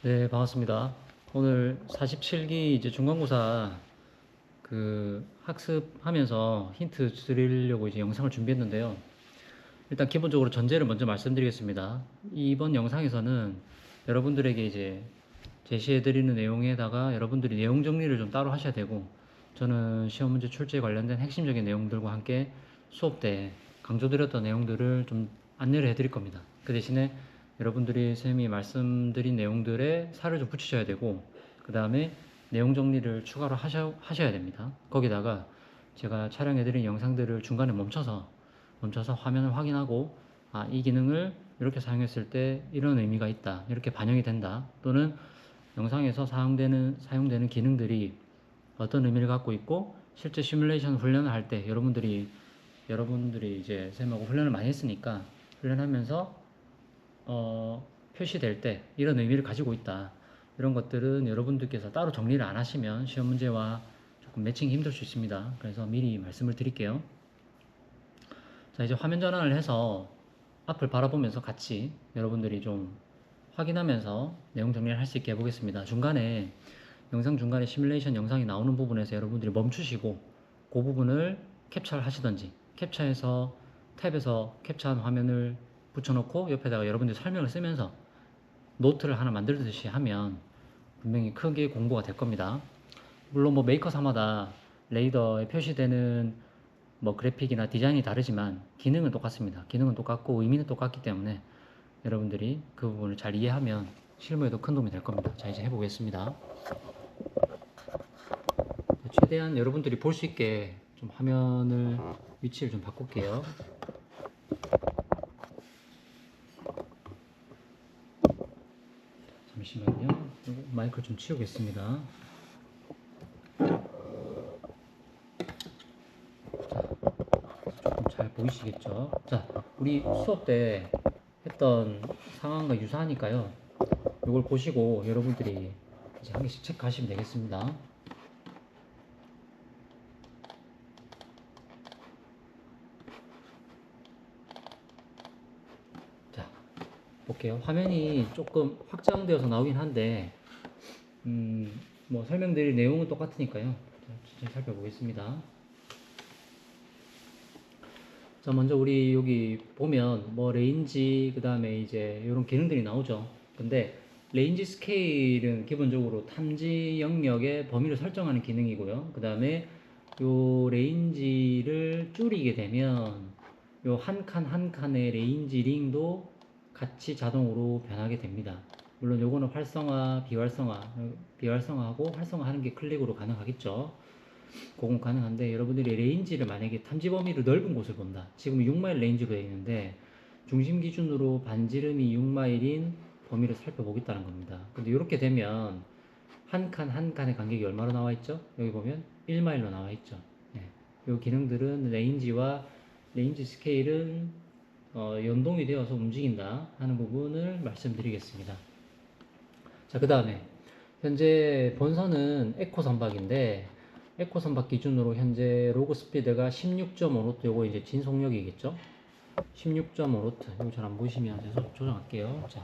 네, 반갑습니다. 오늘 47기 이제 중간고사 학습하면서 힌트 드리려고 이제 영상을 준비했는데요. 일단 기본적으로 전제를 먼저 말씀드리겠습니다. 이번 영상에서는 여러분들에게 이제 제시해드리는 내용에다가 여러분들이 내용 정리를 좀 따로 하셔야 되고, 저는 시험 문제 출제에 관련된 핵심적인 내용들과 함께 수업 때 강조드렸던 내용들을 좀 안내를 해드릴 겁니다. 그 대신에 여러분들이 쌤이 말씀드린 내용들에 살을 좀 붙이셔야 되고, 그 다음에 내용 정리를 추가로 하셔야 됩니다. 거기다가 제가 촬영해드린 영상들을 중간에 멈춰서 화면을 확인하고, 이 기능을 이렇게 사용했을 때 이런 의미가 있다, 이렇게 반영이 된다, 또는 영상에서 사용되는 기능들이 어떤 의미를 갖고 있고, 실제 시뮬레이션 훈련을 할 때 여러분들이 이제 쌤하고 훈련을 많이 했으니까 훈련하면서 표시될 때 이런 의미를 가지고 있다, 이런 것들은 여러분들께서 따로 정리를 안 하시면 시험 문제와 조금 매칭이 힘들 수 있습니다. 그래서 미리 말씀을 드릴게요. 자, 이제 화면 전환을 해서 앞을 바라보면서 같이 여러분들이 좀 확인하면서 내용 정리를 할 수 있게 해보겠습니다. 영상 중간에 시뮬레이션 영상이 나오는 부분에서 여러분들이 멈추시고 그 부분을 캡처를 하시던지, 캡처해서 탭에서 캡처한 화면을 붙여놓고 옆에다가 여러분들이 설명을 쓰면서 노트를 하나 만들듯이 하면 분명히 크게 공부가 될 겁니다. 물론 뭐 메이커사마다 레이더에 표시되는 뭐 그래픽이나 디자인이 다르지만 기능은 똑같습니다. 기능은 똑같고 의미는 똑같기 때문에 여러분들이 그 부분을 잘 이해하면 실무에도 큰 도움이 될 겁니다. 자, 이제 해보겠습니다. 최대한 여러분들이 볼 수 있게 좀 화면을 위치를 좀 바꿀게요. 잠시만요. 마이크를 좀 치우겠습니다. 조금 잘 보이시겠죠? 자, 우리 수업 때 했던 상황과 유사하니까요. 이걸 보시고 여러분들이 이제 한 개씩 체크하시면 되겠습니다. 자, 볼게요. 화면이 조금 확장되어서 나오긴 한데, 뭐 설명드릴 내용은 똑같으니까요. 자, 천천히 살펴보겠습니다. 자, 먼저 우리 여기 보면 뭐 레인지, 그 다음에 이제 이런 기능들이 나오죠. 근데 레인지 스케일은 기본적으로 탐지 영역의 범위를 설정하는 기능이고요. 그 다음에 요 레인지를 줄이게 되면 요 한 칸 한 칸의 레인지 링도 같이 자동으로 변하게 됩니다. 물론 요거는 비활성화하고 활성화하는 게 클릭으로 가능하겠죠. 그건 가능한데, 여러분들이 레인지를 만약에 탐지 범위를 넓은 곳을 본다. 지금 6마일 레인지로 되어 있는데 중심 기준으로 반지름이 6마일인 범위를 살펴보겠다는 겁니다. 근데 이렇게 되면 한 칸 한 칸의 간격이 얼마로 나와 있죠? 여기 보면 1마일로 나와 있죠. 네. 이 기능들은 레인지 스케일은 연동이 되어서 움직인다 하는 부분을 말씀드리겠습니다. 자, 그 다음에 현재 본선은 에코 선박인데, 에코 선박 기준으로 현재 로그 스피드가 16.5노트, 요거 이제 진속력이겠죠? 16.5노트, 이거 잘 안 보이시면 제가 조정할게요. 자,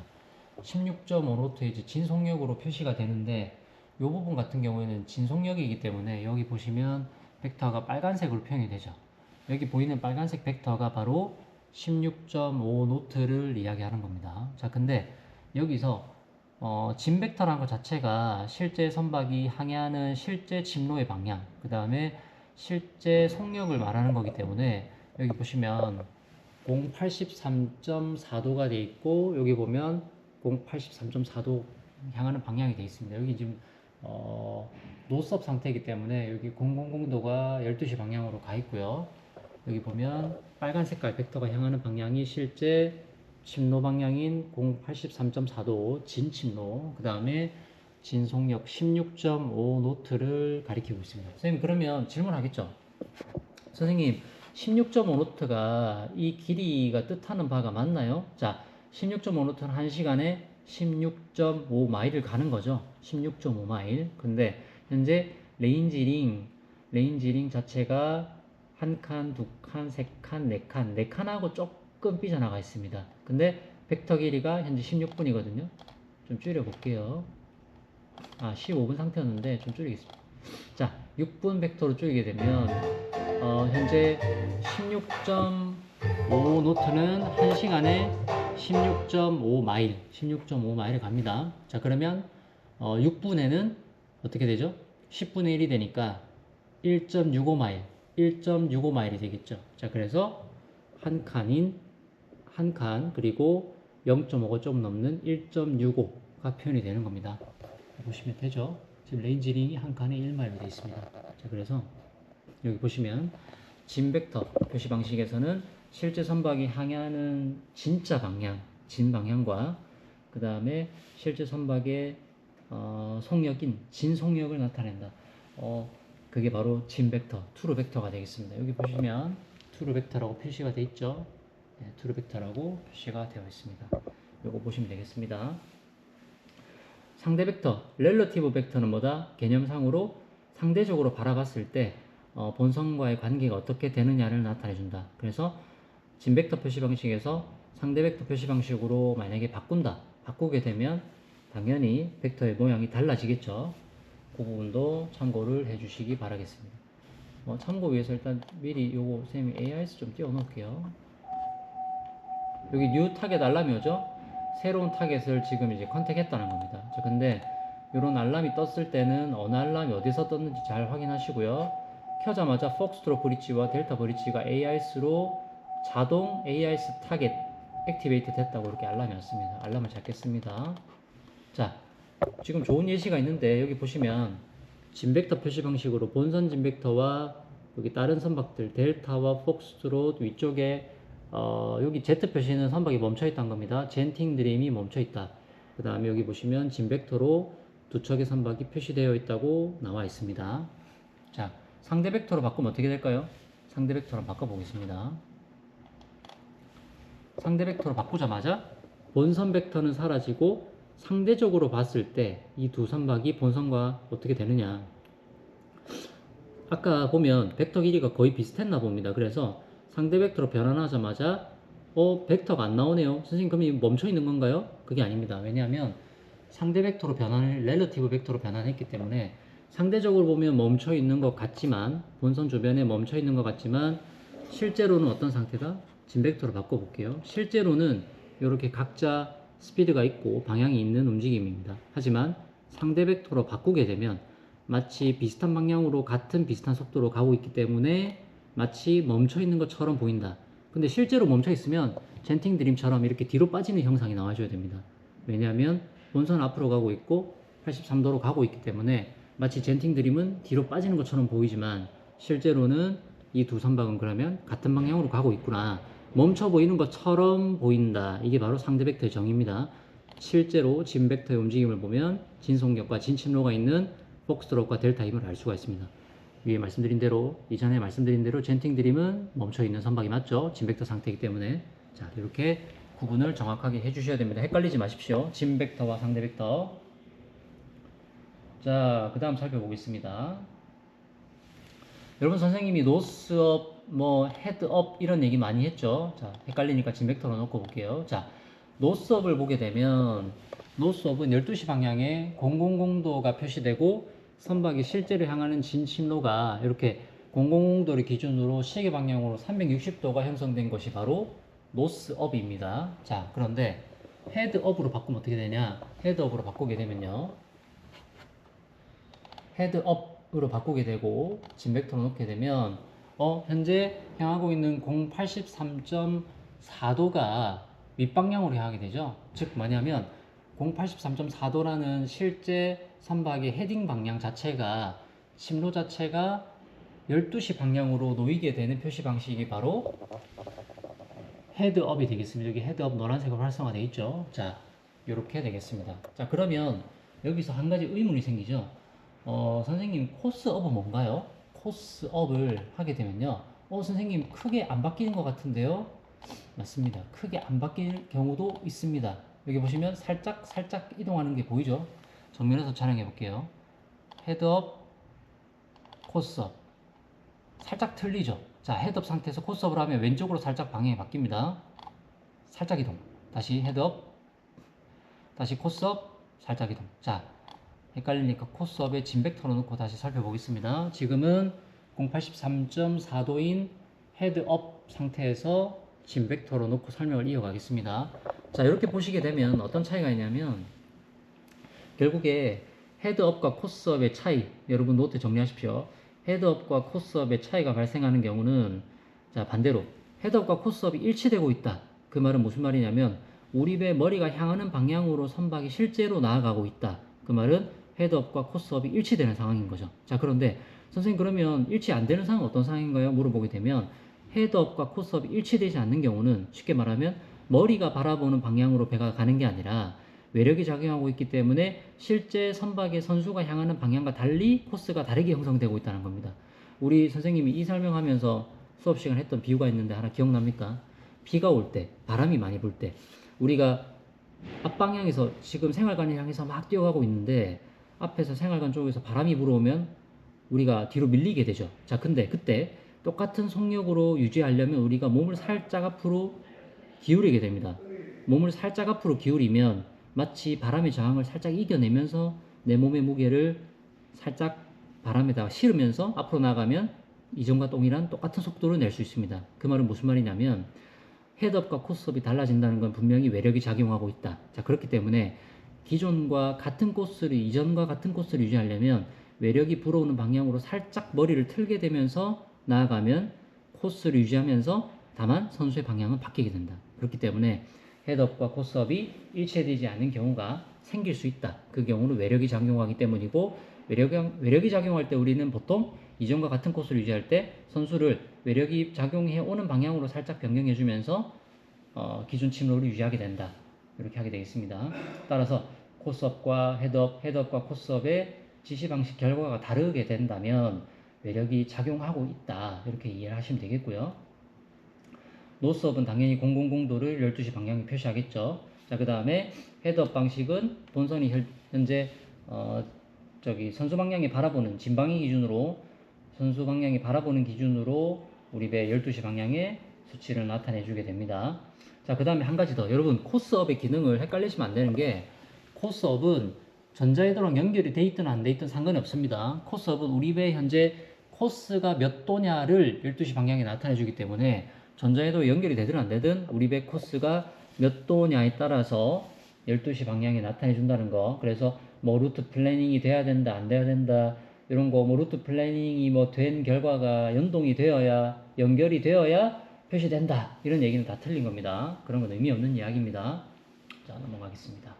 16.5노트 이제 진속력으로 표시가 되는데, 요 부분 같은 경우에는 진속력이기 때문에 여기 보시면 벡터가 빨간색으로 표현이 되죠. 여기 보이는 빨간색 벡터가 바로 16.5노트를 이야기하는 겁니다. 자, 근데 여기서 진 벡터라는 것 자체가 실제 선박이 항해하는 실제 진로의 방향, 그 다음에 실제 속력을 말하는 거기 때문에 여기 보시면 083.4도가 돼 있고, 여기 보면 083.4도 향하는 방향이 돼 있습니다. 여기 지금 노섭 상태이기 때문에 여기 000도가 12시 방향으로 가 있고요. 여기 보면 빨간 색깔 벡터가 향하는 방향이 실제 침노 방향인 083.4도 진침노, 그 다음에 진속력 16.5노트를 가리키고 있습니다. 선생님, 그러면 질문하겠죠? 선생님, 16.5노트가 이 길이가 뜻하는 바가 맞나요? 자, 16.5노트는 1시간에 16.5마일을 가는 거죠. 16.5마일. 근데 현재 레인지링 자체가 한 칸, 두 칸, 세 칸, 네 칸, 네 칸하고 조금 삐져나가 있습니다. 근데 벡터 길이가 현재 16분이거든요. 좀 줄여볼게요. 15분 상태였는데 좀 줄이겠습니다. 자, 6분 벡터로 줄이게 되면 현재 16.5 노트는 1시간에 16.5마일 16.5마일을 갑니다. 자, 그러면 6분에는 어떻게 되죠? 10분의 1이 되니까 1.65마일 1.65마일이 되겠죠. 자, 그래서 한 칸 그리고 0.5가 좀 넘는 1.65가 표현이 되는 겁니다. 보시면 되죠. 지금 레인지링이 한 칸에 1마일로 되어 있습니다. 자, 그래서 여기 보시면 진 벡터 표시 방식에서는 실제 선박이 향하는 진짜 방향, 진 방향과 그 다음에 실제 선박의 속력인 진 속력을 나타낸다. 그게 바로 진 벡터, 트루 벡터가 되겠습니다. 여기 보시면 트루 벡터라고 표시가 되어 있죠. 네, 트루 벡터라고 표시가 되어 있습니다. 요거 보시면 되겠습니다. 상대 벡터, 렐러티브 벡터는 뭐다? 개념상으로 상대적으로 바라봤을 때 본선과의 관계가 어떻게 되느냐를 나타내준다. 그래서 진 벡터 표시 방식에서 상대 벡터 표시 방식으로 만약에 바꾸게 되면 당연히 벡터의 모양이 달라지겠죠. 그 부분도 참고를 해주시기 바라겠습니다. 참고 위해서 일단 미리 요거 쌤이 AIS 좀 띄워 놓을게요. 여기 뉴 타겟 알람이 오죠? 새로운 타겟을 지금 이제 컨택했다는 겁니다. 자, 근데 이런 알람이 떴을 때는 어느 알람이 어디서 떴는지 잘 확인하시고요. 켜자마자 폭스트롯 브릿지와 델타 브릿지가 AIS로 자동 AIS 타겟 액티베이트 됐다고 이렇게 알람이 왔습니다. 알람을 잡겠습니다. 자, 지금 좋은 예시가 있는데 여기 보시면 진벡터 표시 방식으로 본선 진벡터와 여기 다른 선박들 델타와 폭스트롯 위쪽에 여기 Z 표시는 선박이 멈춰있다는 겁니다. 젠팅 드림이 멈춰있다. 그 다음에 여기 보시면 진벡터로 두 척의 선박이 표시되어 있다고 나와 있습니다. 자, 상대 벡터로 바꾸면 어떻게 될까요? 상대 벡터로 바꿔보겠습니다. 상대 벡터로 바꾸자마자 본선 벡터는 사라지고 상대적으로 봤을 때 이 두 선박이 본선과 어떻게 되느냐. 아까 보면 벡터 길이가 거의 비슷했나 봅니다. 그래서 상대 벡터로 변환하자마자 벡터가 안 나오네요. 선생님 그럼 이 멈춰 있는 건가요? 그게 아닙니다. 왜냐하면 상대 벡터로 변환을 렐러티브 벡터로 변환했기 때문에 상대적으로 보면 멈춰 있는 것 같지만 본선 주변에 멈춰 있는 것 같지만 실제로는 어떤 상태다? 진 벡터로 바꿔볼게요. 실제로는 이렇게 각자 스피드가 있고 방향이 있는 움직임입니다. 하지만 상대 벡터로 바꾸게 되면 마치 비슷한 방향으로 같은 비슷한 속도로 가고 있기 때문에 마치 멈춰 있는 것처럼 보인다. 근데 실제로 멈춰 있으면 젠팅 드림처럼 이렇게 뒤로 빠지는 형상이 나와줘야 됩니다. 왜냐하면 본선 앞으로 가고 있고 83도로 가고 있기 때문에 마치 젠팅 드림은 뒤로 빠지는 것처럼 보이지만 실제로는 이 두 선박은 그러면 같은 방향으로 가고 있구나. 멈춰 보이는 것처럼 보인다. 이게 바로 상대 벡터의 정의입니다. 실제로 진 벡터의 움직임을 보면 진속력과 진침로가 있는 폭스트롯과 델타임을 알 수가 있습니다. 위에 말씀드린 대로 이전에 말씀드린 대로 젠팅 드림은 멈춰 있는 선박이 맞죠? 진 벡터 상태이기 때문에 자, 이렇게 구분을 정확하게 해주셔야 됩니다. 헷갈리지 마십시오. 진 벡터와 상대 벡터. 자, 그 다음 살펴보겠습니다. 여러분 선생님이 노스업, 헤드업 이런 얘기 많이 했죠. 자, 헷갈리니까 진 벡터로 놓고 볼게요. 자, 노스업을 보게 되면 노스업은 12시 방향에 000도가 표시되고 선박이 실제로 향하는 진침로가 이렇게 000도를 기준으로 시계 방향으로 360도가 형성된 것이 바로 노스업입니다. 자, 그런데 헤드업으로 바꾸면 어떻게 되냐? 헤드업으로 바꾸게 되면요. 헤드업으로 바꾸게 되고 진 벡터로 놓게 되면 현재 향하고 있는 083.4도가 윗방향으로 향하게 되죠. 즉 뭐냐면 083.4도라는 실제 선박의 헤딩 방향 자체가 침로 자체가 12시 방향으로 놓이게 되는 표시 방식이 바로 헤드업이 되겠습니다. 여기 헤드업 노란색으로 활성화되어 있죠. 자, 이렇게 되겠습니다. 자, 그러면 여기서 한 가지 의문이 생기죠. 선생님 코스업은 뭔가요? 코스업을 하게 되면요. 선생님 크게 안 바뀌는 것 같은데요? 맞습니다. 크게 안 바뀔 경우도 있습니다. 여기 보시면 살짝 이동하는 게 보이죠? 정면에서 촬영해 볼게요. 헤드업, 코스업. 살짝 틀리죠? 자, 헤드업 상태에서 코스업을 하면 왼쪽으로 살짝 방향이 바뀝니다. 살짝 이동. 다시 헤드업, 다시 코스업, 살짝 이동. 자, 헷갈리니까 코스업에 진벡터로 놓고 다시 살펴보겠습니다. 지금은 083.4도인 헤드업 상태에서 진벡터로 놓고 설명을 이어가겠습니다. 자, 이렇게 보시게 되면 어떤 차이가 있냐면 결국에 헤드업과 코스업의 차이, 여러분 노트 정리하십시오. 헤드업과 코스업의 차이가 발생하는 경우는 자, 반대로 헤드업과 코스업이 일치되고 있다. 그 말은 무슨 말이냐면 우리 배 머리가 향하는 방향으로 선박이 실제로 나아가고 있다. 그 말은 헤드업과 코스업이 일치되는 상황인 거죠. 자, 그런데 선생님 그러면 일치 안 되는 상황은 어떤 상황인가요? 물어보게 되면 헤드업과 코스업이 일치되지 않는 경우는 쉽게 말하면 머리가 바라보는 방향으로 배가 가는 게 아니라 외력이 작용하고 있기 때문에 실제 선박의 선수가 향하는 방향과 달리 코스가 다르게 형성되고 있다는 겁니다. 우리 선생님이 이 설명하면서 수업 시간 했던 비유가 있는데 하나 기억납니까? 비가 올 때, 바람이 많이 불 때 우리가 앞방향에서 지금 생활관을 향해서 막 뛰어가고 있는데 앞에서 생활관 쪽에서 바람이 불어오면 우리가 뒤로 밀리게 되죠. 자, 근데 그때 똑같은 속력으로 유지하려면 우리가 몸을 살짝 앞으로 기울이게 됩니다. 몸을 살짝 앞으로 기울이면 마치 바람의 저항을 살짝 이겨내면서 내 몸의 무게를 살짝 바람에다가 실으면서 앞으로 나가면 이전과 동일한 똑같은 속도를 낼 수 있습니다. 그 말은 무슨 말이냐면 헤드업과 코스업이 달라진다는 건 분명히 외력이 작용하고 있다. 자, 그렇기 때문에 기존과 같은 코스를 이전과 같은 코스를 유지하려면 외력이 불어오는 방향으로 살짝 머리를 틀게 되면서 나아가면 코스를 유지하면서 다만 선수의 방향은 바뀌게 된다. 그렇기 때문에 헤드업과 코스업이 일치되지 않는 경우가 생길 수 있다. 그 경우는 외력이 작용하기 때문이고 외력이 작용할 때 우리는 보통 이전과 같은 코스를 유지할 때 선수를 외력이 작용해 오는 방향으로 살짝 변경해 주면서 기준 침로를 유지하게 된다. 이렇게 하게 되겠습니다. 따라서 코스업과 헤드업과 코스업의 지시 방식 결과가 다르게 된다면 외력이 작용하고 있다. 이렇게 이해를 하시면 되겠고요. 노스업은 당연히 000도를 12시 방향에 표시하겠죠. 자, 그 다음에 헤드업 방식은 본선이 현재 선수 방향에 바라보는 진방위 기준으로 선수 방향에 바라보는 기준으로 우리 배 12시 방향의 수치를 나타내 주게 됩니다. 자, 그 다음에 한 가지 더. 여러분 코스업의 기능을 헷갈리시면 안 되는 게 코스업은 전자궤도랑 연결이 돼 있든 안 돼 있든 상관이 없습니다. 코스업은 우리 배 현재 코스가 몇 도냐를 12시 방향에 나타내 주기 때문에 전자궤도 연결이 되든 안 되든 우리 배 코스가 몇 도냐에 따라서 12시 방향에 나타내 준다는 거. 그래서 뭐 루트 플래닝이 돼야 된다 안 돼야 된다 이런 거 뭐 루트 플래닝이 뭐 된 결과가 연동이 되어야 연결이 되어야 표시된다 이런 얘기는 다 틀린 겁니다. 그런 건 의미 없는 이야기입니다. 자, 넘어가겠습니다.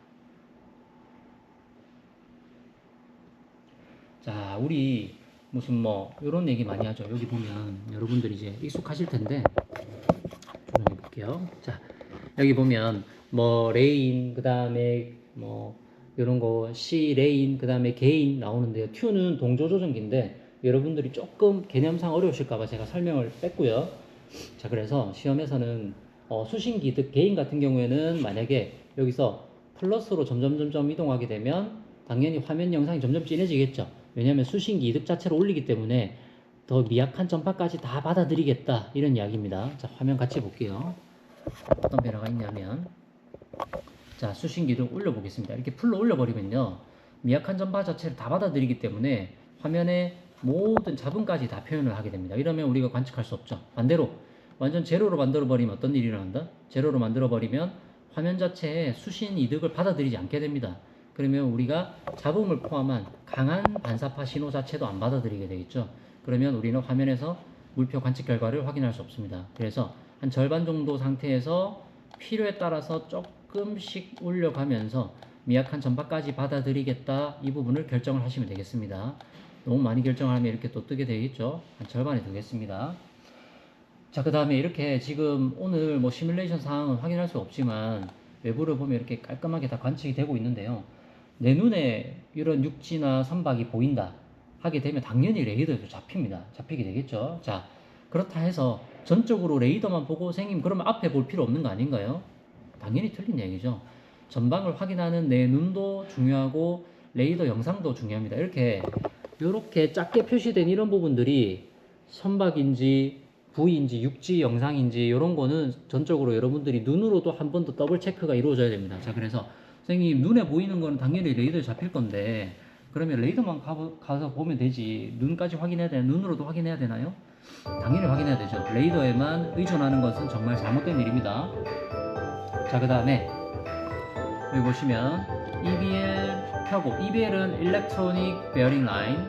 자, 우리 무슨 뭐 이런 얘기 많이 하죠. 여기 보면 여러분들이 이제 익숙하실 텐데 조정해 볼게요. 자, 여기 보면 뭐 레인 그 다음에 뭐 이런 거 C 레인 그 다음에 게인 나오는데요. Q는 동조 조정기인데 여러분들이 조금 개념상 어려우실까봐 제가 설명을 뺐고요. 자, 그래서 시험에서는 수신 기득 게인 같은 경우에는 만약에 여기서 플러스로 점점 이동하게 되면 당연히 화면 영상이 점점 진해지겠죠. 왜냐하면 수신 기득 자체를 올리기 때문에 더 미약한 전파까지 다 받아들이겠다 이런 이야기입니다. 자, 화면 같이 볼게요. 어떤 변화가 있냐면 자, 수신 기둥 올려보겠습니다. 이렇게 풀로 올려버리면요 미약한 전파 자체를 다 받아들이기 때문에 화면에 모든 잡음까지 다 표현을 하게 됩니다. 이러면 우리가 관측할 수 없죠. 반대로 완전 제로로 만들어버리면 어떤 일이 일어난다? 제로로 만들어버리면 화면 자체에 수신 이득을 받아들이지 않게 됩니다. 그러면 우리가 잡음을 포함한 강한 반사파 신호 자체도 안 받아들이게 되겠죠. 그러면 우리는 화면에서 물표 관측 결과를 확인할 수 없습니다. 그래서 한 절반 정도 상태에서 필요에 따라서 조금씩 올려가면서 미약한 전파까지 받아들이겠다 이 부분을 결정을 하시면 되겠습니다. 너무 많이 결정하면 이렇게 또 뜨게 되겠죠. 한 절반에 두겠습니다. 자, 그 다음에 이렇게 지금 오늘 뭐 시뮬레이션 상황은 확인할 수 없지만 외부를 보면 이렇게 깔끔하게 다 관측이 되고 있는데요. 내 눈에 이런 육지나 선박이 보인다 하게 되면 당연히 레이더에도 잡히게 되겠죠. 자, 그렇다 해서 전적으로 레이더만 보고 선생님 그러면 앞에 볼 필요 없는 거 아닌가요? 당연히 틀린 얘기죠. 전방을 확인하는 내 눈도 중요하고 레이더 영상도 중요합니다. 이렇게 작게 표시된 이런 부분들이 선박인지 부위인지 육지 영상인지 이런 거는 전적으로 여러분들이 눈으로도 한 번 더 더블 체크가 이루어져야 됩니다. 자, 그래서 선생님 눈에 보이는 거는 당연히 레이더에 잡힐 건데 그러면 레이더만 가서 보면 되지 눈까지 확인해야 되나? 눈으로도 확인해야 되나요? 당연히 확인해야 되죠. 레이더에만 의존하는 것은 정말 잘못된 일입니다. 자, 그 다음에 여기 보시면 EBL 켜고, EBL은 Electronic Bearing Line.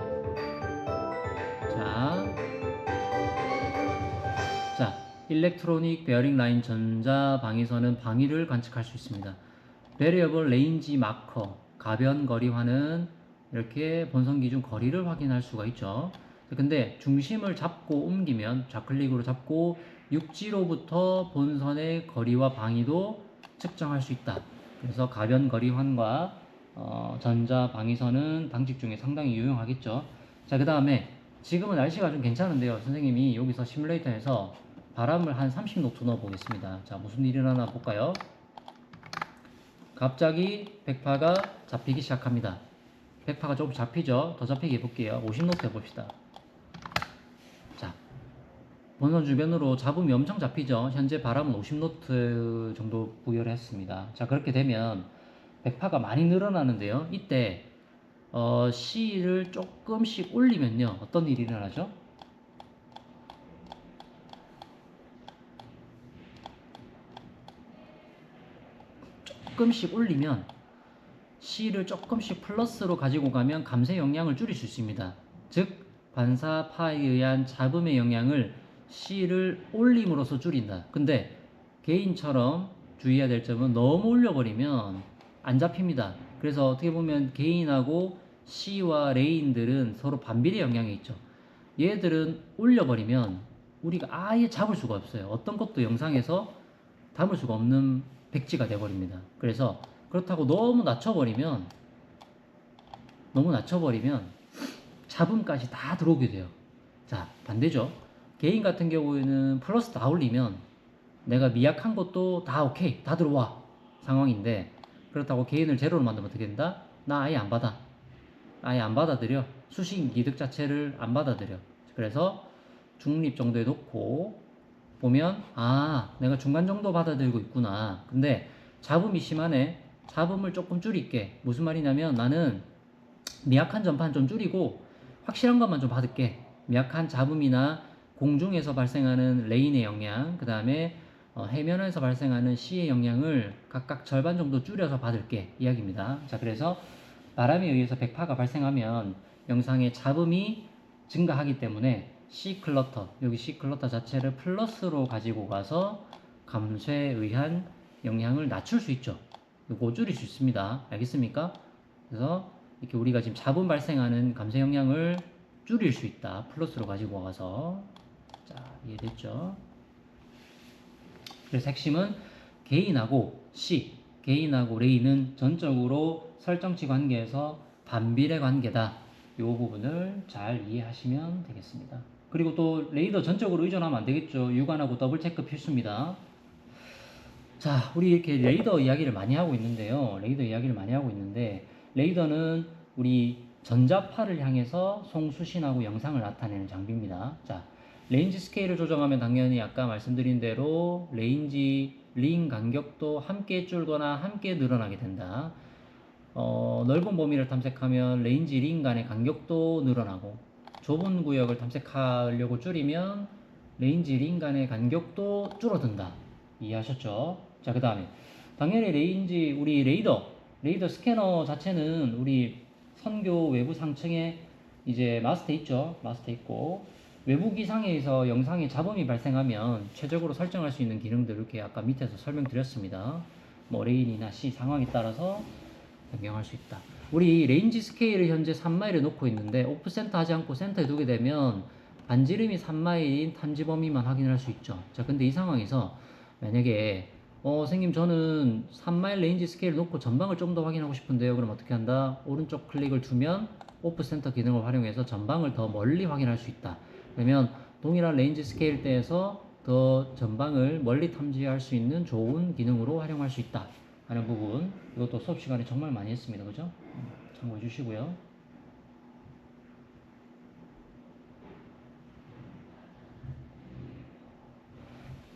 자, Electronic Bearing Line 전자 방위선은 방위를 관측할 수 있습니다. Variable Range Marker 가변 거리화는 이렇게 본선 기준 거리를 확인할 수가 있죠. 근데 중심을 잡고 옮기면 좌클릭으로 잡고 육지로부터 본선의 거리와 방위도 측정할 수 있다. 그래서 가변 거리환과 전자 방위선은 당직 중에 상당히 유용하겠죠. 자, 그 다음에 지금은 날씨가 좀 괜찮은데요. 선생님이 여기서 시뮬레이터에서 바람을 한 30노트 넣어 보겠습니다. 자, 무슨 일이 일어나 볼까요? 갑자기 백파가 잡히기 시작합니다. 백파가 조금 잡히죠? 더 잡히게 해볼게요. 50노트 해봅시다. 자, 본선 주변으로 잡음이 엄청 잡히죠? 현재 바람은 50노트 정도 부여를 했습니다. 자, 그렇게 되면 백파가 많이 늘어나는데요. 이때 C를 조금씩 올리면요. 어떤 일이 일어나죠? 조금씩 올리면 C를 조금씩 플러스로 가지고 가면 감쇄 영향을 줄일 수 있습니다. 즉 반사파에 의한 잡음의 영향을 C를 올림으로써 줄인다. 근데 게인처럼 주의해야 될 점은 너무 올려버리면 안 잡힙니다. 그래서 어떻게 보면 게인하고 C와 레인들은 서로 반비례 영향이 있죠. 얘들은 올려버리면 우리가 아예 잡을 수가 없어요. 어떤 것도 영상에서 담을 수가 없는 백지가 돼버립니다. 그래서 그렇다고 너무 낮춰버리면 잡음까지 다 들어오게 돼요. 자, 반대죠. 게인 같은 경우에는 플러스 다 올리면 내가 미약한 것도 다 오케이, 다 들어와 상황인데, 그렇다고 게인을 제로로 만들면 어떻게 된다? 나 아예 안 받아. 아예 안 받아들여. 수식 이득 자체를 안 받아들여. 그래서 중립 정도에 놓고 보면 내가 중간 정도 받아들이고 있구나. 근데 잡음이 심하네. 잡음을 조금 줄일게. 무슨 말이냐면 나는 미약한 전파는 좀 줄이고 확실한 것만 좀 받을게. 미약한 잡음이나 공중에서 발생하는 레인의 영향, 그 다음에 해면에서 발생하는 C의 영향을 각각 절반 정도 줄여서 받을게 이야기입니다. 자, 그래서 바람에 의해서 백파가 발생하면 영상의 잡음이 증가하기 때문에 C 클러터, 여기 C 클러터 자체를 플러스로 가지고 가서 감쇄에 의한 영향을 낮출 수 있죠. 이거 줄일 수 있습니다. 알겠습니까? 그래서 이렇게 우리가 지금 잡음 발생하는 감쇄 영향을 줄일 수 있다. 플러스로 가지고 가서. 자, 이해됐죠? 그래서 핵심은 게인하고 C, 게인하고 레인은 전적으로 설정치 관계에서 반비례 관계다. 이 부분을 잘 이해하시면 되겠습니다. 그리고 또 레이더 전적으로 의존하면 안 되겠죠. 육안하고 더블 체크 필수입니다. 자, 우리 이렇게 레이더 이야기를 많이 하고 있는데요. 레이더는 우리 전자파를 향해서 송수신하고 영상을 나타내는 장비입니다. 자, 레인지 스케일을 조정하면 당연히 아까 말씀드린 대로 레인지 링 간격도 함께 줄거나 함께 늘어나게 된다. 넓은 범위를 탐색하면 레인지 링 간의 간격도 늘어나고, 좁은 구역을 탐색하려고 줄이면 레인지 링 간의 간격도 줄어든다. 이해하셨죠? 자, 그 다음에 당연히 우리 레이더 스캐너 자체는 우리 선교 외부 상층에 이제 마스터 있죠. 마스터 있고, 외부 기상에서 영상에 잡음이 발생하면 최적으로 설정할 수 있는 기능들 이렇게 아까 밑에서 설명드렸습니다. 뭐 레인이나 C 상황에 따라서 변경할 수 있다. 우리 레인지 스케일을 현재 3마일에 놓고 있는데 오프센터 하지 않고 센터에 두게 되면 반지름이 3마일인 탐지 범위만 확인할 수 있죠. 자, 근데 이 상황에서 만약에 선생님 저는 3마일 레인지 스케일 놓고 전방을 좀 더 확인하고 싶은데요. 그럼 어떻게 한다? 오른쪽 클릭을 두면 오프 센터 기능을 활용해서 전방을 더 멀리 확인할 수 있다. 그러면 동일한 레인지 스케일대에서 더 전방을 멀리 탐지할 수 있는 좋은 기능으로 활용할 수 있다 하는 부분, 이것도 수업 시간에 정말 많이 했습니다. 그죠? 참고해 주시고요.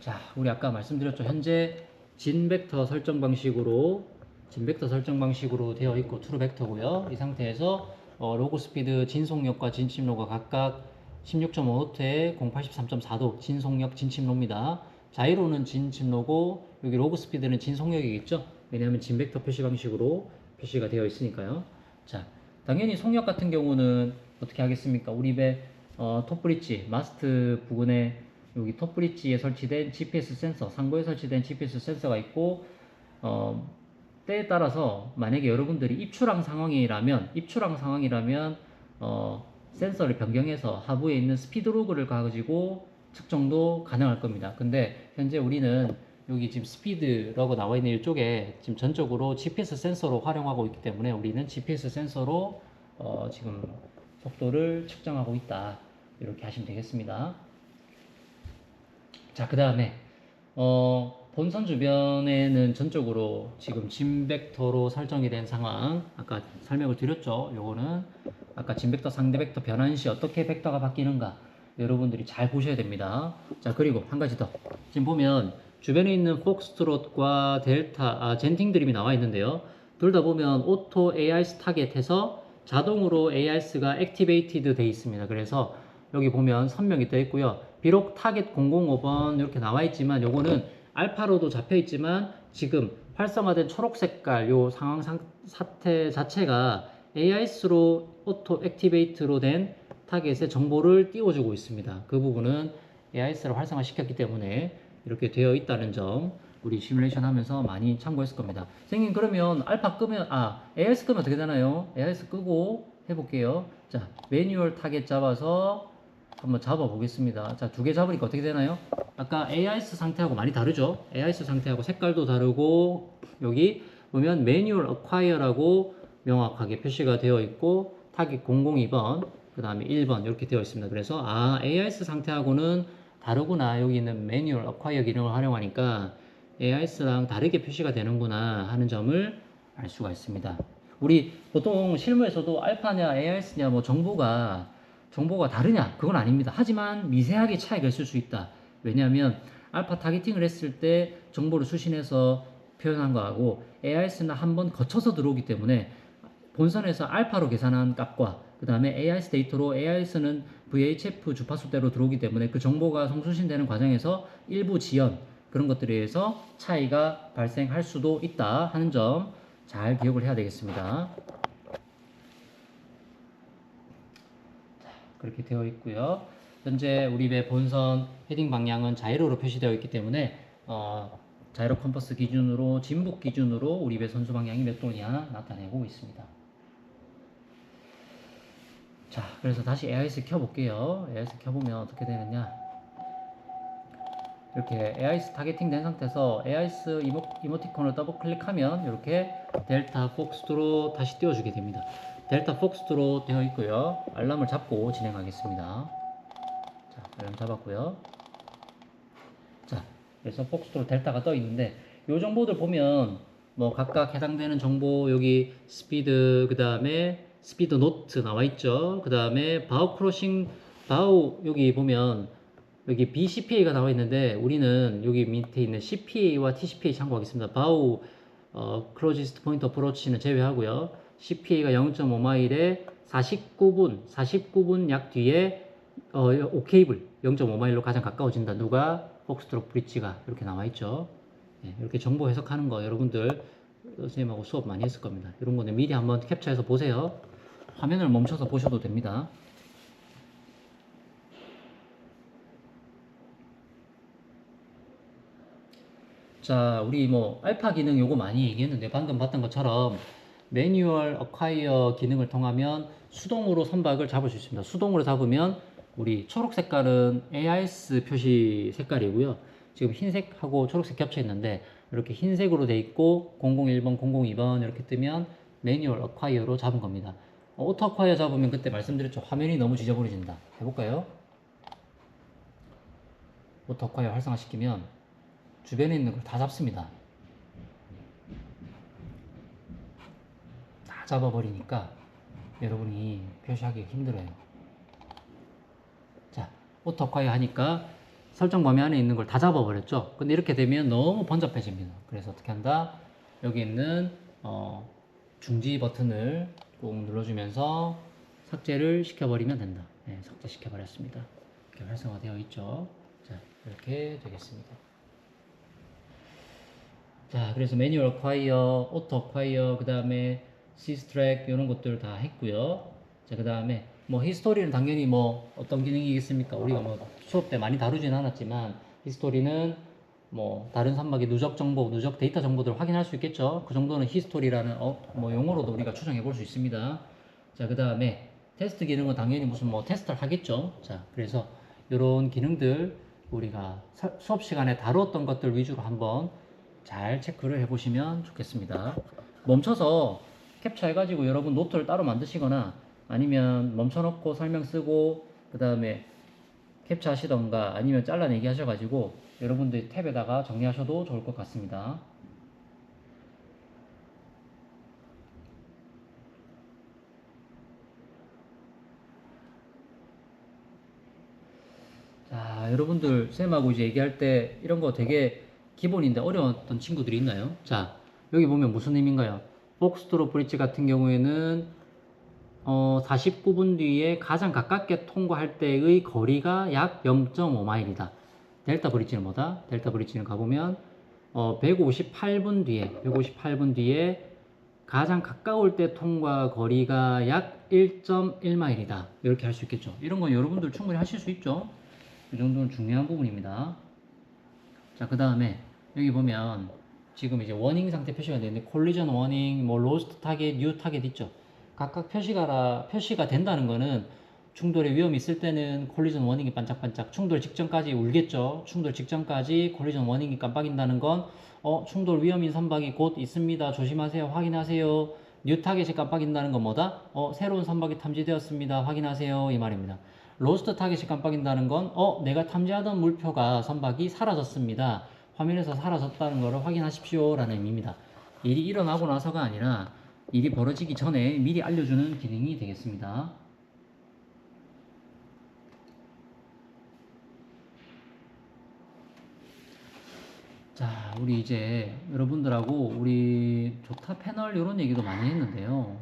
자, 우리 아까 말씀드렸죠. 현재 진 벡터 설정 방식으로 지금 벡터 설정 방식으로 되어 있고 트루 벡터고요. 이 상태에서 로그 스피드 진속력과 진침로가 각각 16.5Hz에 083.4도 진속력 진침로입니다. 자이로는 진침로고 여기 로그 스피드는 진속력이겠죠. 왜냐하면 진 벡터 표시 방식으로 표시가 되어 있으니까요. 자, 당연히 속력 같은 경우는 어떻게 하겠습니까? 우리 배 톱브릿지 마스트 부근에 여기 톱브릿지에 설치된 GPS 센서, 상부에 설치된 GPS 센서가 있고 때에 따라서 만약에 여러분들이 입출항 상황이라면 센서를 변경해서 하부에 있는 스피드 로그를 가지고 측정도 가능할 겁니다. 근데 현재 우리는 여기 지금 스피드라고 나와 있는 이쪽에 지금 전적으로 GPS 센서로 활용하고 있기 때문에 우리는 GPS 센서로 지금 속도를 측정하고 있다. 이렇게 하시면 되겠습니다. 자, 그 다음에 본선 주변에는 전적으로 지금 진 벡터로 설정이 된 상황, 아까 설명을 드렸죠. 요거는 아까 진 벡터 상대 벡터 변환 시 어떻게 벡터가 바뀌는가 여러분들이 잘 보셔야 됩니다. 자, 그리고 한 가지 더. 지금 보면 주변에 있는 폭스트롯과 델타, 젠팅 드림이 나와 있는데요. 둘 다 보면 오토 AIS 타겟해서 자동으로 AIS가 액티베이티드 돼 있습니다. 그래서 여기 보면 선명이 떠 있고요. 비록 타겟 005번 이렇게 나와 있지만 요거는 알파로도 잡혀 있지만 지금 활성화된 초록 색깔 요 상황 사태 자체가 AIS로 오토 액티베이트로 된 타겟의 정보를 띄워주고 있습니다. 그 부분은 AIS를 활성화 시켰기 때문에 이렇게 되어 있다는 점 우리 시뮬레이션 하면서 많이 참고했을 겁니다. 선생님 그러면 알파 끄면 AIS 끄면 어떻게 되나요? AIS 끄고 해볼게요. 자, 매뉴얼 타겟 잡아서 한번 잡아 보겠습니다. 자, 두 개 잡으니까 어떻게 되나요? 아까 AIS 상태하고 많이 다르죠? AIS 상태하고 색깔도 다르고 여기 보면 매뉴얼 어콰이어라고 명확하게 표시가 되어 있고 타겟 002번 그 다음에 1번 이렇게 되어 있습니다. 그래서 AIS 상태하고는 다르구나. 여기 있는 매뉴얼 어콰이어 기능을 활용하니까 AIS랑 다르게 표시가 되는구나 하는 점을 알 수가 있습니다. 우리 보통 실무에서도 알파냐 AIS냐 뭐 정보가 다르냐? 그건 아닙니다. 하지만 미세하게 차이가 있을 수 있다. 왜냐하면 알파 타겟팅을 했을 때 정보를 수신해서 표현한 거하고 AIS는 한번 거쳐서 들어오기 때문에 본선에서 알파로 계산한 값과 그 다음에 AIS 데이터로 AIS는 VHF 주파수대로 들어오기 때문에 그 정보가 송수신되는 과정에서 일부 지연 그런 것들에 의해서 차이가 발생할 수도 있다 하는 점 잘 기억을 해야 되겠습니다. 그렇게 되어 있고요. 현재 우리 배 본선 헤딩 방향은 자이로로 표시되어 있기 때문에 자이로 컴퍼스 기준으로 진북 기준으로 우리 배 선수 방향이 몇 도냐 나타내고 있습니다. 자, 그래서 다시 AIS 켜볼게요. AIS 켜보면 어떻게 되느냐. 이렇게 AIS 타겟팅 된 상태에서 AIS 이모티콘을 더블 클릭하면 이렇게 델타 폭스트로 다시 띄워주게 됩니다. 델타 폭스트로 되어 있고요. 알람을 잡고 진행하겠습니다. 자, 알람 잡았고요. 자, 그래서 폭스트로 델타가 떠 있는데 이 정보들 보면 뭐 각각 해당되는 정보 여기 스피드 그 다음에 스피드 노트 나와 있죠. 그 다음에 바우 크로싱 바우 여기 보면 여기 BCPA가 나와 있는데 우리는 여기 밑에 있는 CPA와 TCPA 참고하겠습니다. 바우 클로지스트 포인트 어프로치는 제외하고요. CPA가 0.5마일에 49분 약 뒤에 오케이블 0.5마일로 가장 가까워진다. 누가? 폭스트롯 브릿지가 이렇게 나와 있죠. 네, 이렇게 정보 해석하는 거 여러분들 선생님하고 수업 많이 했을 겁니다. 이런 거는 미리 한번 캡처해서 보세요. 화면을 멈춰서 보셔도 됩니다. 자, 우리 뭐 알파 기능 요거 많이 얘기했는데 방금 봤던 것처럼 매뉴얼 어콰이어 기능을 통하면 수동으로 선박을 잡을 수 있습니다. 수동으로 잡으면 우리 초록 색깔은 AIS 표시 색깔이고요. 지금 흰색하고 초록색 겹쳐 있는데 이렇게 흰색으로 돼 있고 001번, 002번 이렇게 뜨면 매뉴얼 어콰이어로 잡은 겁니다. 오토 어콰이어 잡으면 그때 말씀드렸죠. 화면이 너무 지저분해진다. 해볼까요? 오토 어콰이어 활성화시키면 주변에 있는 걸 다 잡습니다. 다 잡아버리니까 여러분이 표시하기 힘들어요. 자, 오토 어콰이어 하니까 설정 범위 안에 있는 걸 다 잡아버렸죠. 근데 이렇게 되면 너무 번잡해집니다. 그래서 어떻게 한다? 여기 있는 중지 버튼을 꾹 눌러주면서 삭제를 시켜버리면 된다. 네, 삭제시켜버렸습니다. 이렇게 활성화되어 있죠. 자, 이렇게 되겠습니다. 자, 그래서 매뉴얼 콰이어, 오토 콰이어, 그 다음에 시스트랙 이런 것들 다 했고요. 자, 그 다음에 뭐 히스토리는 당연히 뭐 어떤 기능이겠습니까? 우리가 뭐 수업 때 많이 다루진 않았지만 히스토리는 뭐 다른 선박의 누적 정보, 누적 데이터 정보들을 확인할 수 있겠죠. 그 정도는 히스토리라는 뭐 용어로도 우리가 추정해 볼 수 있습니다. 자, 그 다음에 테스트 기능은 당연히 무슨 뭐 테스트를 하겠죠. 자, 그래서 이런 기능들 우리가 수업 시간에 다루었던 것들 위주로 한번 잘 체크를 해보시면 좋겠습니다. 멈춰서 캡처해가지고 여러분 노트를 따로 만드시거나 아니면 멈춰놓고 설명 쓰고 그 다음에 캡처하시던가 아니면 잘라내기 하셔가지고 여러분들 탭에다가 정리하셔도 좋을 것 같습니다. 자, 여러분들 쌤하고 이제 얘기할 때 이런 거 되게 기본인데 어려웠던 친구들이 있나요? 자, 여기 보면 무슨 의미인가요? 폭스트롯 브릿지 같은 경우에는 49분 뒤에 가장 가깝게 통과할 때의 거리가 약 0.5마일이다. 델타 브릿지는 뭐다? 델타 브릿지는 가보면 158분 뒤에 가장 가까울 때 통과 거리가 약 1.1마일이다. 이렇게 할 수 있겠죠. 이런 건 여러분들 충분히 하실 수 있죠. 이 정도는 중요한 부분입니다. 자, 그 다음에 여기 보면 지금 이제 워닝 상태 표시가 되는데 콜리전 워닝, 뭐 로스트 타겟, 뉴 타겟 있죠. 각각 표시가 된다는 거는 충돌의 위험이 있을 때는 콜리전 워닝이 반짝반짝, 충돌 직전까지 울겠죠. 충돌 직전까지 콜리전 워닝이 깜빡인다는 건 충돌 위험인 선박이 곧 있습니다. 조심하세요. 확인하세요. 뉴 타겟이 깜빡인다는 건 뭐다? 새로운 선박이 탐지되었습니다. 확인하세요. 이 말입니다. 로스트 타겟이 깜빡인다는 건 내가 탐지하던 물표가 선박이 사라졌습니다. 화면에서 사라졌다는 것을 확인하십시오 라는 의미입니다. 일이 일어나고 나서가 아니라 일이 벌어지기 전에 미리 알려주는 기능이 되겠습니다. 자, 우리 이제 여러분들하고 우리 조타 패널 이런 얘기도 많이 했는데요.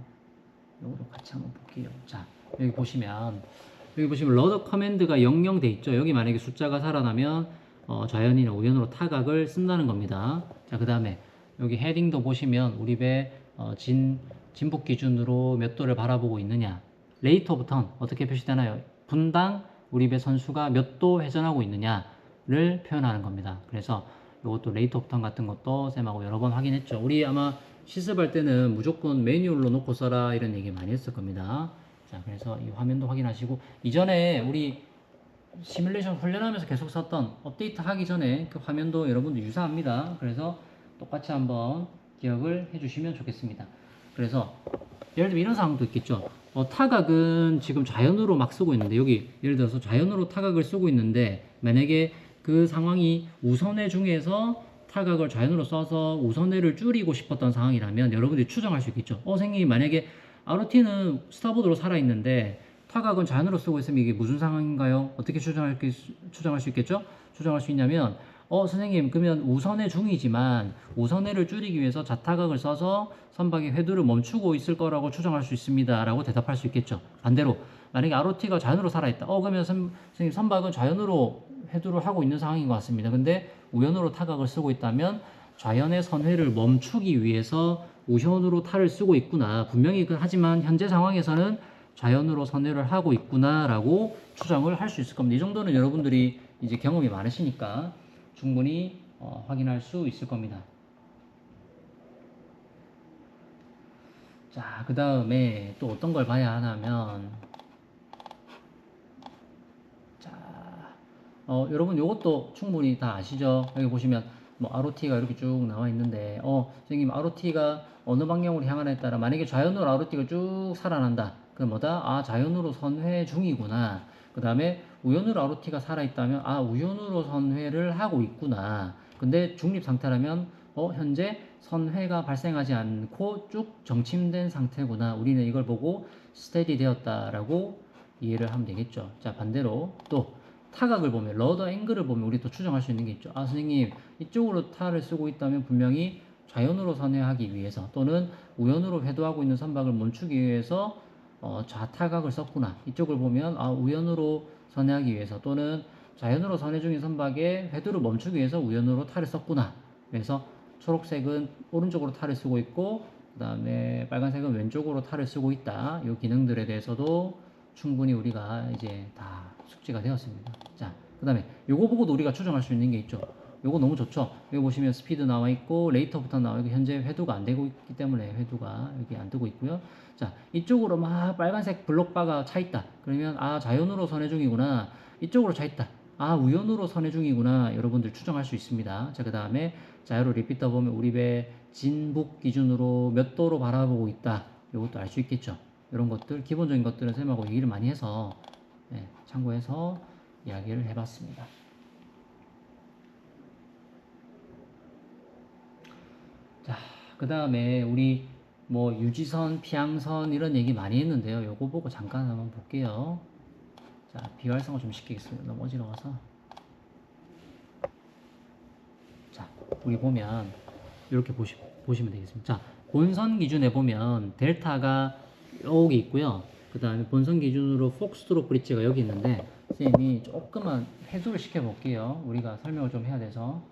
이거도 같이 한번 볼게요. 자, 여기 보시면 러더 커맨드가 00 돼 있죠. 여기 만약에 숫자가 살아나면 좌연이나 우연으로 타각을 쓴다는 겁니다. 자, 그 다음에 여기 헤딩도 보시면 우리 배 진북 기준으로 몇 도를 바라보고 있느냐. 레이트 오브 턴 어떻게 표시되나요? 분당 우리 배 선수가 몇 도 회전하고 있느냐를 표현하는 겁니다. 그래서 이것도 레이트 오브 턴 같은 것도 쌤하고 여러 번 확인했죠. 우리 아마 실습할 때는 무조건 매뉴얼로 놓고 써라 이런 얘기 많이 했을 겁니다. 자, 그래서 이 화면도 확인하시고 이전에 우리 시뮬레이션 훈련하면서 계속 썼던 업데이트 하기 전에 그 화면도 여러분들 유사합니다. 그래서 똑같이 한번 기억을 해주시면 좋겠습니다. 그래서 예를 들면 이런 상황도 있겠죠. 타각은 지금 좌연으로 막 쓰고 있는데 여기 예를 들어서 좌연으로 타각을 쓰고 있는데 만약에 그 상황이 우선회 중에서 타각을 좌연으로 써서 우선회를 줄이고 싶었던 상황이라면 여러분들이 추정할 수 있겠죠. 선생님 만약에 ROT는 스타보드로 살아있는데 타각은 좌연으로 쓰고 있으면 이게 무슨 상황인가요? 어떻게 추정할 수 있겠죠? 추정할 수 있냐면 선생님 그러면 우선회 중이지만 우선회를 줄이기 위해서 좌타각을 써서 선박의 회두를 멈추고 있을 거라고 추정할 수 있습니다 라고 대답할 수 있겠죠. 반대로 만약에 ROT가 좌연으로 살아있다. 그러면 선생님 선박은 좌연으로 회두를 하고 있는 상황인 것 같습니다. 근데 우연으로 타각을 쓰고 있다면 좌연의 선회를 멈추기 위해서 우선으로 탈을 쓰고 있구나. 분명히 하지만 현재 상황에서는 좌연으로 선회를 하고 있구나 라고 추정을 할 수 있을 겁니다. 이 정도는 여러분들이 이제 경험이 많으시니까 충분히 확인할 수 있을 겁니다. 자, 그 다음에 또 어떤 걸 봐야 하냐면 자, 여러분 요것도 충분히 다 아시죠? 여기 보시면 뭐 ROT가 이렇게 쭉 나와 있는데 선생님 ROT가 어느 방향으로 향하냐에 따라 만약에 좌연으로 ROT가 쭉 살아난다. 그럼 뭐다? 좌연으로 선회 중이구나. 그 다음에 우연으로 ROT가 살아있다면 우연으로 선회를 하고 있구나. 근데 중립 상태라면 현재 선회가 발생하지 않고 쭉 정침된 상태구나. 우리는 이걸 보고 스테디 되었다라고 이해를 하면 되겠죠. 자, 반대로 또 타각을 보면 러더 앵글을 보면 우리 또 추정할 수 있는 게 있죠. 선생님 이쪽으로 탈을 쓰고 있다면 분명히 좌연으로 선회하기 위해서 또는 우연으로 회도하고 있는 선박을 멈추기 위해서 좌타각을 썼구나. 이쪽을 보면 우연으로 선회하기 위해서 또는 좌연으로 선회 중인 선박의 회도를 멈추기 위해서 우연으로 탈을 썼구나. 그래서 초록색은 오른쪽으로 탈을 쓰고 있고 그 다음에 빨간색은 왼쪽으로 탈을 쓰고 있다. 이 기능들에 대해서도 충분히 우리가 이제 다 숙지가 되었습니다. 자, 그 다음에 요거 보고도 우리가 추정할 수 있는 게 있죠. 요거 너무 좋죠. 여기 보시면 스피드 나와 있고 레이터부터 나와 있고 현재 회도가 안 되고 있기 때문에 회도가 여기 안 뜨고 있고요. 자, 이쪽으로 막 빨간색 블록바가 차 있다. 그러면 자연으로 선회 중이구나. 이쪽으로 차 있다. 우연으로 선회 중이구나. 여러분들 추정할 수 있습니다. 자, 그 다음에 자유로 리피터 보면 우리 배 진북 기준으로 몇 도로 바라보고 있다. 이것도 알 수 있겠죠. 이런 것들 기본적인 것들은 쌤하고 얘기를 많이 해서 참고해서 이야기를 해봤습니다. 자, 그 다음에 우리 뭐 유지선, 피항선 이런 얘기 많이 했는데요. 요거 보고 잠깐 한번 볼게요. 자, 비활성화 좀 시키겠습니다. 너무 어지러워서. 자, 우리 보면 이렇게 보시면 되겠습니다. 자, 본선 기준에 보면 델타가 여기 있고요. 그 다음에 본선 기준으로 폭스트로크 브릿지가 여기 있는데 쌤이 조금만 해소를 시켜볼게요. 우리가 설명을 좀 해야 돼서.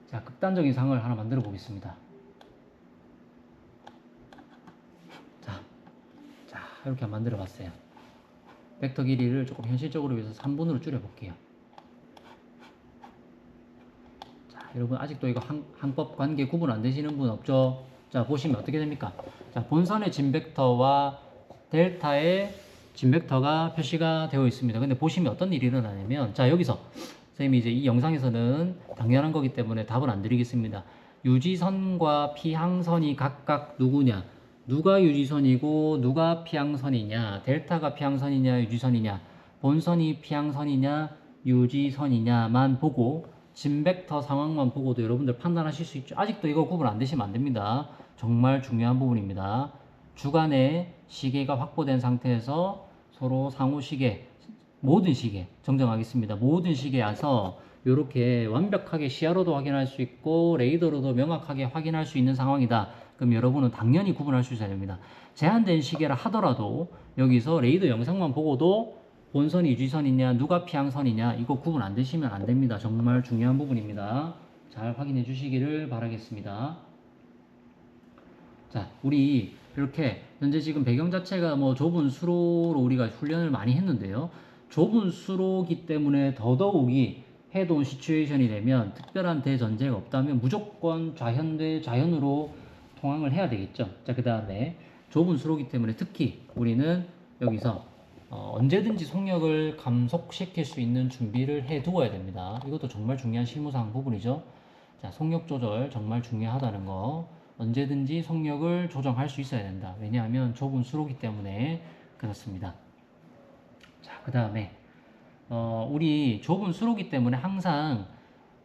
자, 극단적인 상을 하나 만들어 보겠습니다. 자, 이렇게 만들어 봤어요. 벡터 길이를 조금 현실적으로 위해서 3분으로 줄여 볼게요. 자, 여러분 아직도 이거 항법 관계 구분 안 되시는 분 없죠? 자, 보시면 어떻게 됩니까? 자, 본선의 진벡터와 델타의 진벡터가 표시가 되어 있습니다. 근데 보시면 어떤 일이 일어나냐면, 자, 여기서 선생님이 이제 이 영상에서는 당연한 거기 때문에 답을 안 드리겠습니다. 유지선과 피항선이 각각 누구냐? 누가 유지선이고 누가 피항선이냐? 델타가 피항선이냐 유지선이냐? 본선이 피항선이냐 유지선이냐만 보고 진벡터 상황만 보고도 여러분들 판단하실 수 있죠. 아직도 이거 구분 안 되시면 안 됩니다. 정말 중요한 부분입니다. 주간에 시계가 확보된 상태에서 서로 상호 시계, 모든 시계 정정하겠습니다. 모든 시계에서 이렇게 완벽하게 시야로도 확인할 수 있고 레이더로도 명확하게 확인할 수 있는 상황이다. 그럼 여러분은 당연히 구분할 수 있어야 됩니다. 제한된 시계라 하더라도 여기서 레이더 영상만 보고도 본선이 유지선이냐 누가 피항선이냐 이거 구분 안 되시면 안 됩니다. 정말 중요한 부분입니다. 잘 확인해 주시기를 바라겠습니다. 자, 우리 이렇게 현재 지금 배경 자체가 뭐 좁은 수로로 우리가 훈련을 많이 했는데요. 좁은 수로기 때문에 더더욱이 헤드온 시츄에이션이 되면 특별한 대전제가 없다면 무조건 좌현 대 좌현으로 통항을 해야 되겠죠. 자, 그 다음에 좁은 수로기 때문에 특히 우리는 여기서 언제든지 속력을 감속시킬 수 있는 준비를 해 두어야 됩니다. 이것도 정말 중요한 실무상 부분이죠. 자, 속력 조절 정말 중요하다는 거. 언제든지 속력을 조정할 수 있어야 된다. 왜냐하면 좁은 수로기 때문에 그렇습니다. 자, 그 다음에 우리 좁은 수로기 때문에 항상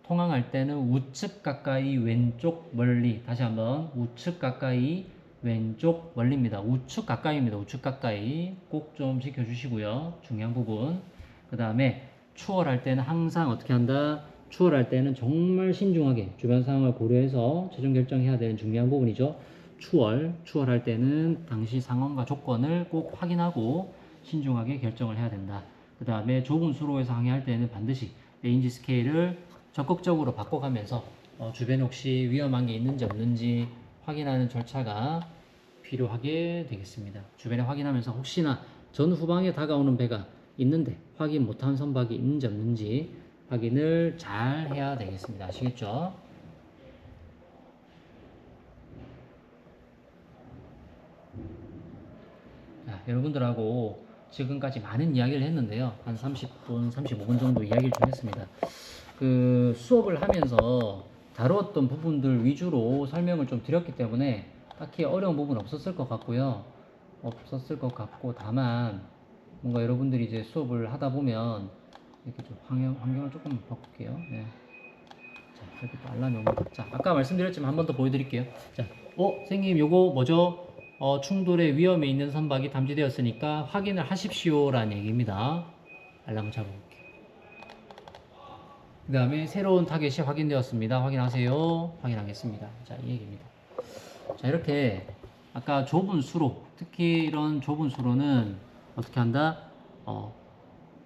통항할 때는 우측 가까이 왼쪽 멀리, 다시 한번 우측 가까이 왼쪽 멀리입니다. 우측 가까이입니다. 우측 가까이 꼭 좀 지켜주시고요. 중요한 부분. 그 다음에 추월할 때는 항상 어떻게 한다? 추월할 때는 정말 신중하게 주변 상황을 고려해서 최종 결정해야 되는 중요한 부분이죠. 추월할 때는 당시 상황과 조건을 꼭 확인하고 신중하게 결정을 해야 된다. 그 다음에 좁은 수로에서 항해할 때는 반드시 레인지 스케일을 적극적으로 바꿔가면서 주변에 혹시 위험한 게 있는지 없는지 확인하는 절차가 필요하게 되겠습니다. 주변에 확인하면서 혹시나 전후방에 다가오는 배가 있는데 확인 못한 선박이 있는지 없는지 확인을 잘 해야 되겠습니다. 아시겠죠? 자, 여러분들하고 지금까지 많은 이야기를 했는데요. 한 30분, 35분 정도 이야기를 좀 했습니다. 그 수업을 하면서 다루었던 부분들 위주로 설명을 좀 드렸기 때문에 딱히 어려운 부분 없었을 것 같고요. 다만 뭔가 여러분들이 이제 수업을 하다 보면 이렇게 좀 환경을 조금 바꿀게요. 네. 자, 이렇게 또 알람이 옵니다. 자, 아까 말씀드렸지만 한 번 더 보여드릴게요. 자, 선생님 요거 뭐죠? 충돌의 위험에 있는 선박이 탐지되었으니까 확인을 하십시오라는 얘기입니다. 알람 잡아볼게요. 그 다음에 새로운 타겟이 확인되었습니다. 확인하세요. 확인하겠습니다. 자, 이 얘기입니다. 자, 이렇게 아까 좁은 수로, 특히 이런 좁은 수로는 어떻게 한다?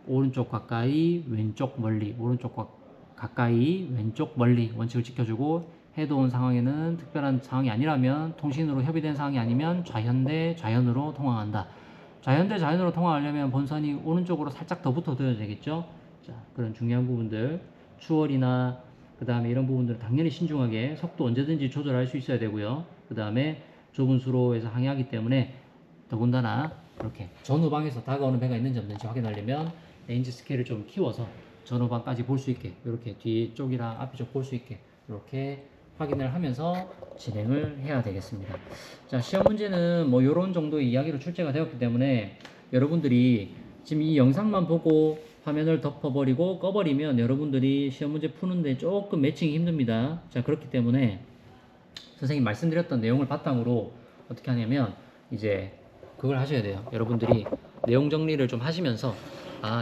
오른쪽 가까이, 왼쪽 멀리, 오른쪽 가까이, 왼쪽 멀리 원칙을 지켜주고, 해도 상황에는 특별한 상황이 아니라면, 통신으로 협의된 상황이 아니면 좌현 대 좌현으로 통항한다. 좌현 대 좌현으로 통항하려면 본선이 오른쪽으로 살짝 더 붙어둬야 되겠죠? 자, 그런 중요한 부분들, 추월이나 그 다음에 이런 부분들은 당연히 신중하게 속도 언제든지 조절할 수 있어야 되고요. 그 다음에 좁은 수로에서 항해하기 때문에 더군다나 이렇게 전후방에서 다가오는 배가 있는지 없는지 확인하려면 레인지 스케일을 좀 키워서 전후방까지 볼 수 있게, 이렇게 뒤쪽이랑 앞쪽 볼 수 있게 이렇게 확인을 하면서 진행을 해야 되겠습니다. 자, 시험 문제는 뭐 이런 정도의 이야기로 출제가 되었기 때문에 여러분들이 지금 이 영상만 보고 화면을 덮어버리고 꺼버리면 여러분들이 시험 문제 푸는데 조금 매칭이 힘듭니다. 자, 그렇기 때문에 선생님 말씀드렸던 내용을 바탕으로 어떻게 하냐면 이제 그걸 하셔야 돼요. 여러분들이 내용 정리를 좀 하시면서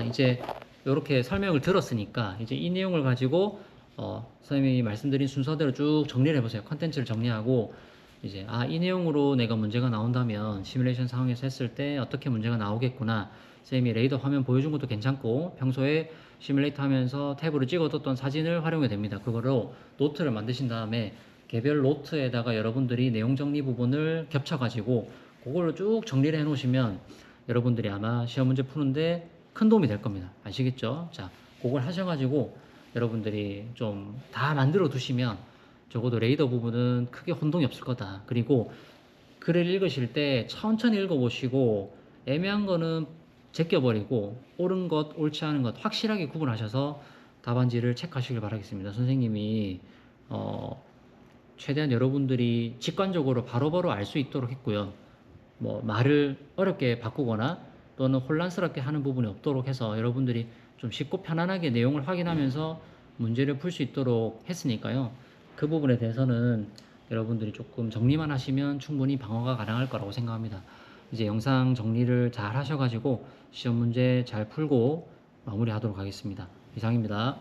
이제 이렇게 설명을 들었으니까 이제 이 내용을 가지고 선생님이 말씀드린 순서대로 쭉 정리를 해보세요. 컨텐츠를 정리하고 이제 이 내용으로 내가 문제가 나온다면 시뮬레이션 상황에서 했을 때 어떻게 문제가 나오겠구나. 선생님이 레이더 화면 보여준 것도 괜찮고 평소에 시뮬레이터 하면서 탭으로 찍어뒀던 사진을 활용해도 됩니다. 그거로 노트를 만드신 다음에 개별 노트에다가 여러분들이 내용 정리 부분을 겹쳐가지고 그걸로 쭉 정리를 해 놓으시면 여러분들이 아마 시험 문제 푸는데 큰 도움이 될 겁니다. 아시겠죠? 자, 그걸 하셔가지고 여러분들이 좀 다 만들어 두시면 적어도 레이더 부분은 크게 혼동이 없을 거다. 그리고 글을 읽으실 때 천천히 읽어보시고 애매한 거는 제껴버리고 옳은 것, 옳지 않은 것 확실하게 구분하셔서 답안지를 체크하시길 바라겠습니다. 선생님이 최대한 여러분들이 직관적으로 바로바로 알 수 있도록 했고요. 뭐 말을 어렵게 바꾸거나 또는 혼란스럽게 하는 부분이 없도록 해서 여러분들이 좀 쉽고 편안하게 내용을 확인하면서 문제를 풀 수 있도록 했으니까요. 그 부분에 대해서는 여러분들이 조금 정리만 하시면 충분히 방어가 가능할 거라고 생각합니다. 이제 영상 정리를 잘 하셔가지고 시험 문제 잘 풀고 마무리하도록 하겠습니다. 이상입니다.